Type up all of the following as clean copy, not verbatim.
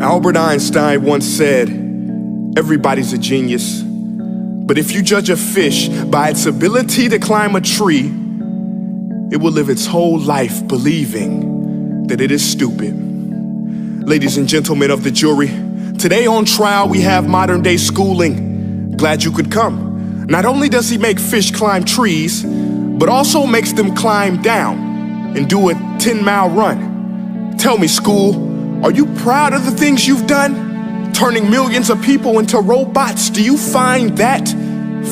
Albert Einstein once said, "Everybody's a genius, but if you judge a fish by its ability to climb a tree, it will live its whole life believing that it is stupid." Ladies and gentlemen of the jury, today on trial we have modern day schooling. Glad you could come. Not only does he make fish climb trees, but also makes them climb down and do a 10-mile run. Tell me, school, are you proud of the things you've done? Turning millions of people into robots, do you find that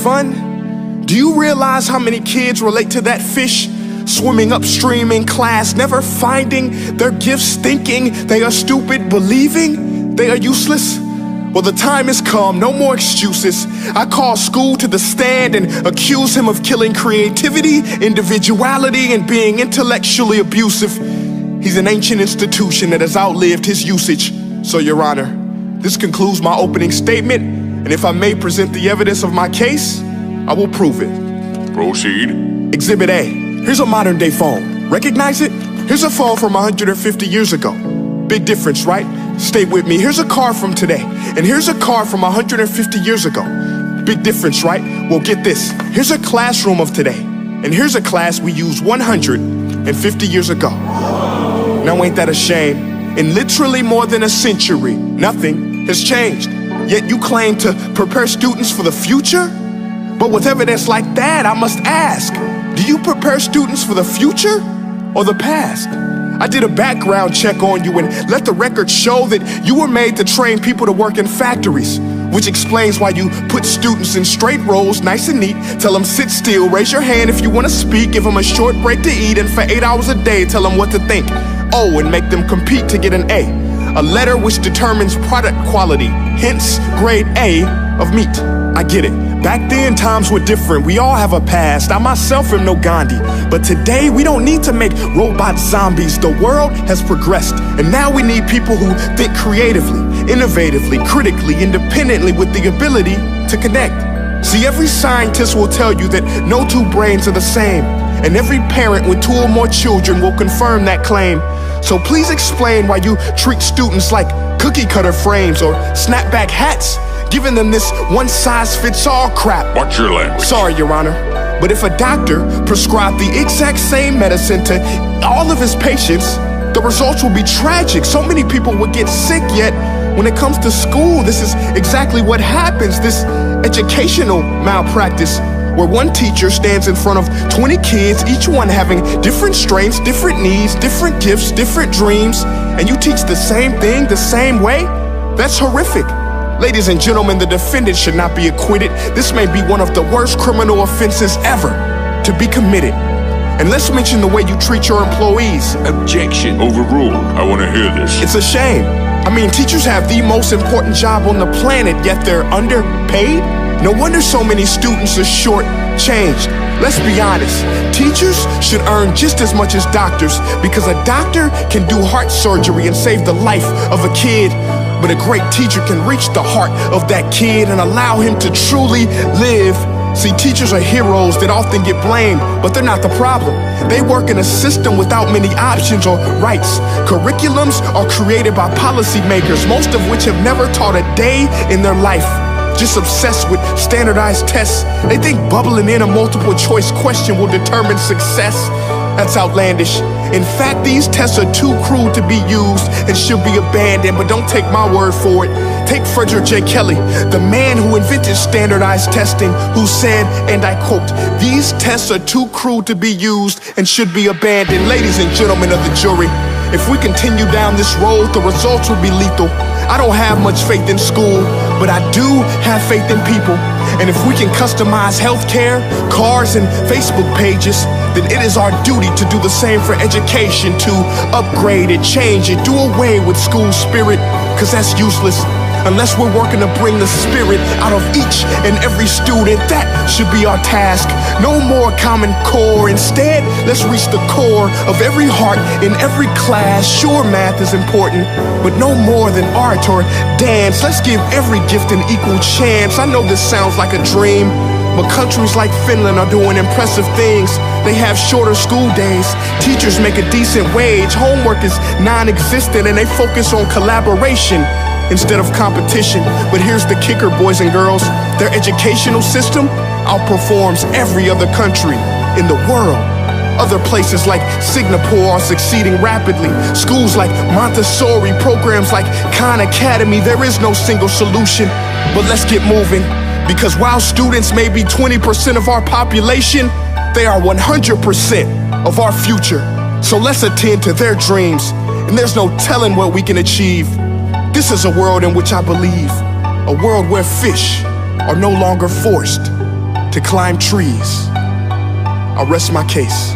fun? Do you realize how many kids relate to that fish? Swimming upstream in class, never finding their gifts, thinking they are stupid, believing they are useless? Well, the time has come, no more excuses. I call school to the stand and accuse him of killing creativity, individuality, and being intellectually abusive. He's an ancient institution that has outlived his usage. So, Your Honor, this concludes my opening statement, and if I may present the evidence of my case, I will prove it. Proceed. Exhibit A. Here's a modern day phone. Recognize it? Here's a phone from 150 years ago. Big difference, right? Stay with me. Here's a car from today, and here's a car from 150 years ago. Big difference, right? Well, get this. Here's a classroom of today, and here's a class we used 150 years ago. Now, ain't that a shame? In literally more than a century, nothing has changed. Yet you claim to prepare students for the future? But with evidence like that, I must ask, do you prepare students for the future or the past? I did a background check on you and let the record show that you were made to train people to work in factories, which explains why you put students in straight rows, nice and neat, tell them sit still, raise your hand if you want to speak, give them a short break to eat, and for 8 hours a day, tell them what to think. Oh, and make them compete to get an A, a letter which determines product quality, hence grade A of meat. I get it. Back then, times were different. We all have a past. I myself am no Gandhi. But today, we don't need to make robot zombies. The world has progressed. And now we need people who think creatively, innovatively, critically, independently, with the ability to connect. See, every scientist will tell you that no two brains are the same. And every parent with 2 or more children will confirm that claim. So please explain why you treat students like cookie cutter frames or snapback hats, giving them this one-size-fits-all crap. Watch your language. Sorry, Your Honor, but if a doctor prescribed the exact same medicine to all of his patients, the results will be tragic. So many people would get sick, yet when it comes to school, this is exactly what happens, this educational malpractice, where one teacher stands in front of 20 kids, each one having different strengths, different needs, different gifts, different dreams, and you teach the same thing the same way? That's horrific. Ladies and gentlemen, the defendant should not be acquitted. This may be one of the worst criminal offenses ever to be committed. And let's mention the way you treat your employees. Objection. Overruled. I want to hear this. It's a shame. I mean, teachers have the most important job on the planet, yet they're underpaid? No wonder so many students are short-changed. Let's be honest, teachers should earn just as much as doctors, because a doctor can do heart surgery and save the life of a kid, but a great teacher can reach the heart of that kid and allow him to truly live. See, teachers are heroes that often get blamed, but they're not the problem. They work in a system without many options or rights. Curriculums are created by policymakers, most of which have never taught a day in their life. Just obsessed with standardized tests. They think bubbling in a multiple choice question will determine success. That's outlandish. In fact, these tests are too cruel to be used and should be abandoned, but don't take my word for it. Take Frederick J. Kelly, the man who invented standardized testing, who said, and I quote, "These tests are too cruel to be used and should be abandoned." Ladies and gentlemen of the jury, if we continue down this road, the results will be lethal. I don't have much faith in school, but I do have faith in people. And if we can customize healthcare, cars, and Facebook pages, then it is our duty to do the same for education, to upgrade it, change it, do away with school spirit, because that's useless. unless we're working to bring the spirit out of each and every student. That should be our task. No more Common Core. Instead, let's reach the core of every heart in every class. Sure, math is important, but no more than art or dance. Let's give every gift an equal chance. I know this sounds like a dream, but countries like Finland are doing impressive things. They have shorter school days, teachers make a decent wage, homework is non-existent, and they focus on collaboration instead of competition. But here's the kicker, boys and girls. Their educational system outperforms every other country in the world. Other places like Singapore are succeeding rapidly. Schools like Montessori, programs like Khan Academy. There is no single solution, but let's get moving. Because while students may be 20% of our population, they are 100% of our future. So let's attend to their dreams, and there's no telling what we can achieve. This is a world in which I believe, a world where fish are no longer forced to climb trees. I'll rest my case.